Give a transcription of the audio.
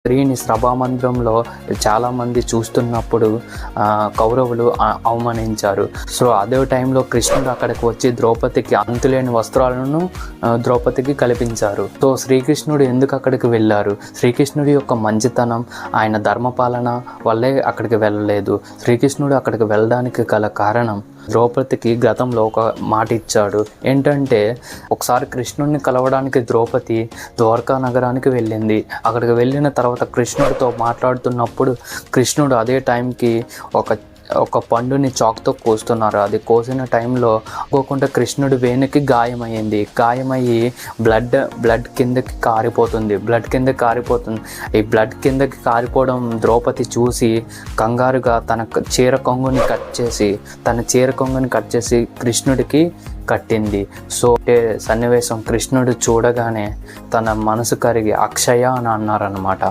స్త్రీని సభామందిరంలో చాలామంది చూస్తున్నప్పుడు కౌరవులు అవమానించారు. సో అదే టైంలో కృష్ణుడు అక్కడికి వచ్చి ద్రౌపదికి అంతులేని వస్త్రాలను ద్రౌపదికి కల్పించారు. సో శ్రీకృష్ణుడు ఎందుకు అక్కడికి వెళ్ళారు? శ్రీకృష్ణుడి యొక్క మంచితనం, ఆయన ధర్మపాలన వల్లే అక్కడికి వెళ్ళలేదు. శ్రీకృష్ణుడు అక్కడికి వెళ్ళడానికి గల కారణం, ద్రౌపదికి గతంలో ఒక మాట ఇచ్చాడు. ఏంటంటే, ఒకసారి కృష్ణుడిని కలవడానికి ద్రౌపది ద్వారకా నగరానికి వెళ్ళింది. అక్కడికి వెళ్ళిన తర్వాత కృష్ణుడితో మాట్లాడుతున్నప్పుడు కృష్ణుడు అదే టైంకి ఒక పండుని చాక్తో కోస్తున్నారు. అది కోసిన టైంలో అనుకోకుండా కృష్ణుడి వేణుకి గాయమయ్యింది. గాయమయ్యి బ్లడ్ కిందకి కారిపోతుంది. ఈ బ్లడ్ కిందకి కారిపోవడం ద్రౌపది చూసి కంగారుగా తన చీర కొంగుని కట్ చేసి కృష్ణుడికి కట్టింది. సో సన్నివేశం కృష్ణుడు చూడగానే తన మనసు కరిగి అక్షయ అని అన్నారనమాట.